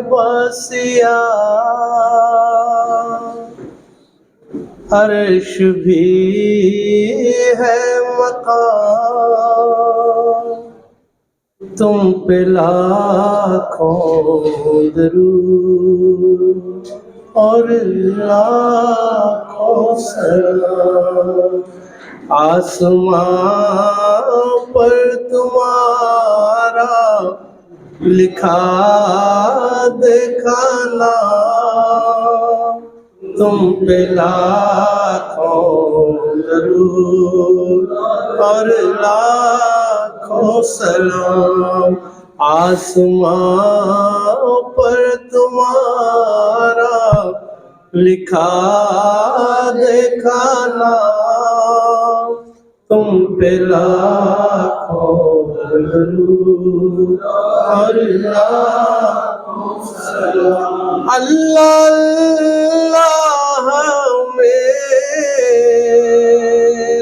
बसिया अर्श भी है मकाम, तुम पे लाखों दरूद और लाखों सलाम। आसमां पर तुम्हारा लिखा देखा नाम, तुम पे लाखों दरूद और लाखों सलाम। आसमां पर तुम्हारा लिखा देखा नाम, तुम पे लाखों दरूद और लाखों सलाम। अल्लाह अल्लाह मेरा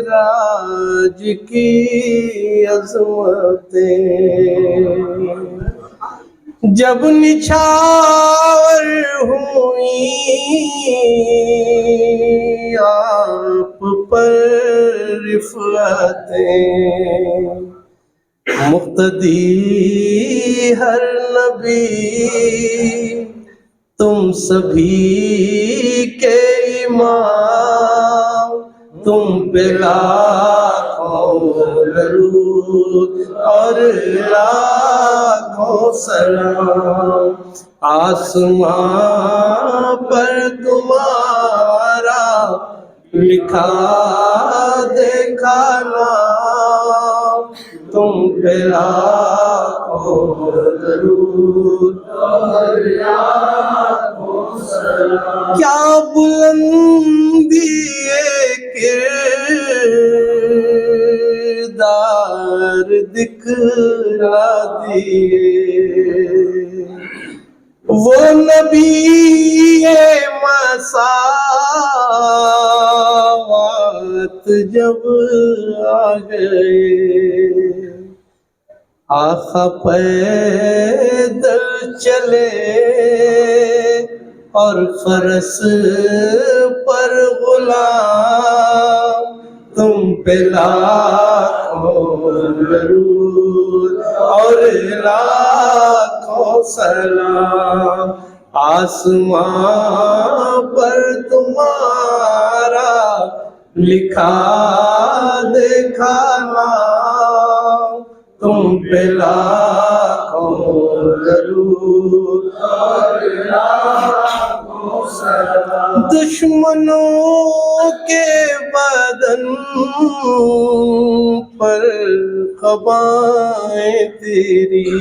राज की अज़मतें जब निछावर हुई आप पर रिफ़अतें, मुक़्तदी हर नबी तुम सभी के इमाम, तुम पे लाखों दरूद और लाखों सलाम। आसमां पर तुम्हारा लिखा देखा नाम, तुम पे लाखों दरूद और लाखों सलाम। क्या बुलंदी किरदार दिखला दिए, वो नबी मसावत जब आ गए, आका पैदल चले और फरस पर गुलाम, तुम पे लाखों दरूद और लाखों सलाम। आसमां पर तुम्हारा लिखा देखा नाम, तुम पे लाखों दरूद और लाखों सलाम। दुश्मनों के बदन पर क़बाएं तेरी,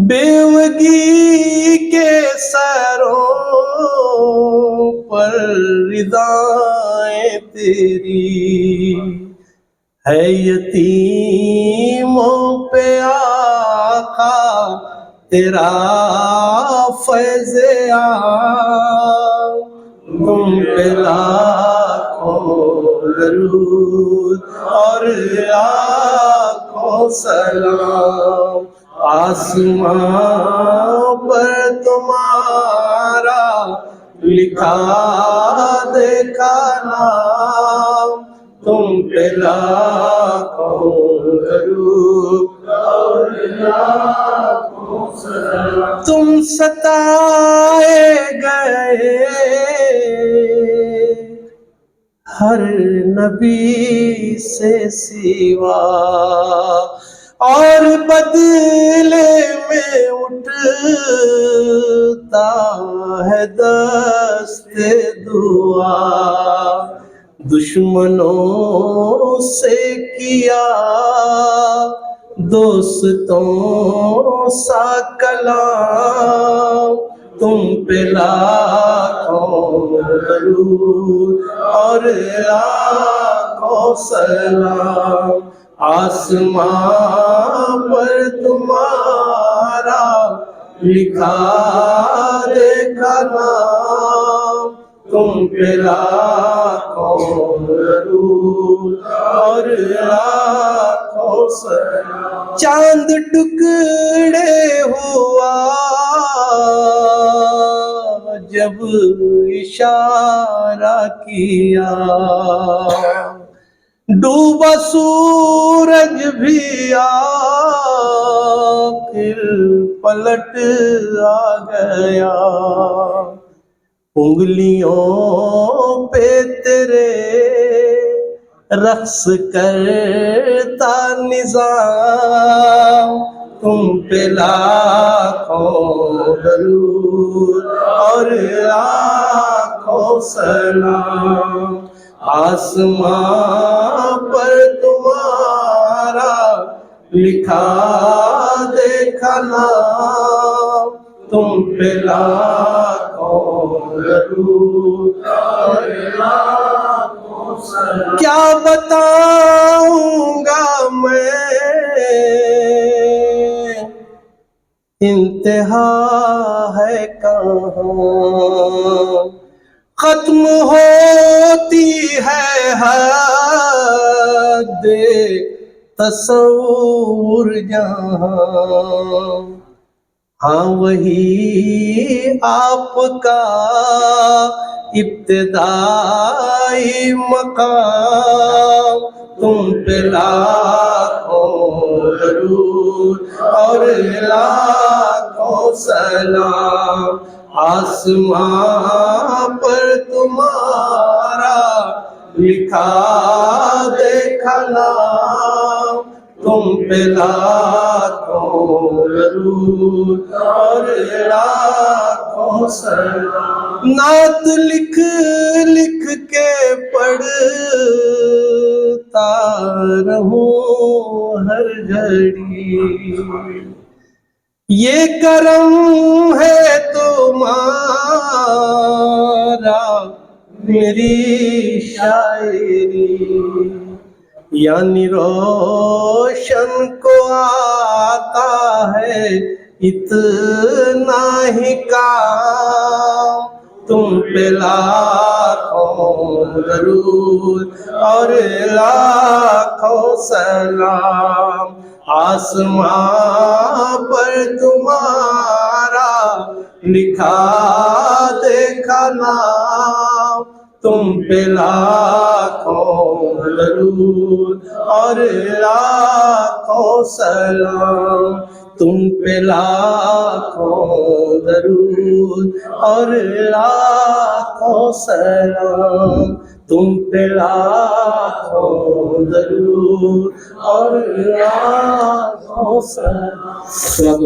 बेवगी के सरों पर रिदाएं तेरी, है यतीमों पे आका तेरा फैज़े आम, तुम पे लाखों दरूद और लाखों सलाम। आसमां पर तुम्हारा लिखा देखा नाम, तुम पे लाखों दरूद और लाखों सलाम। तुम सताए गए हर नबी से सिवा, और बदले में उठता है दस्ते दुआ, दुश्मनों से किया दोस्तों सा कलाम, तुम पे लाखों दरूद और लाखों सलाम। आसमां पर तुम्हारा लिखा देखा नाम, तुम पे लाखों दरूद और लाखों सलाम। चांद टुकड़े हुआ जब इशारा किया, डूबा सूरज भी आखिर पलट आ गया। उंगलियों पे तेरे रक्स करता निज़ाम, तुम पे लाखों दरूद और लाखों सलाम। आसमां पर तुम्हारा लिखा देखा नाम, तुम पे लाखों दरूद और लाखों सलाम। क्या बताऊंगा मैं, इंतहा है कहाँ, खत्म होती है हद तसव्वुर जहाँ। हाँ वही आपका इब्तिदाई मकाम, तुम पे लाखों दरूद और लाखों सलाम। आसमां पर तुम्हारा लिखा देखा नाम, तुम पे लाखों दरूद और लाखों सलाम। नात लिख लिख के पढ़ता रहूं हर घड़ी, ये करम है तुम्हारा मेरी शायरी। यानी रोशन को आता है इतना ही काम, तुम पे लाखों दरूद और लाखों सलाम। आसमां पर तुम्हारा लिखा देखा नाम, तुम पे लाखों दरूद और लाखों सलाम। तुम पे लाखों दरूद और लाखों सलाम। तुम पे लाखों दरूद और लाखों सलाम।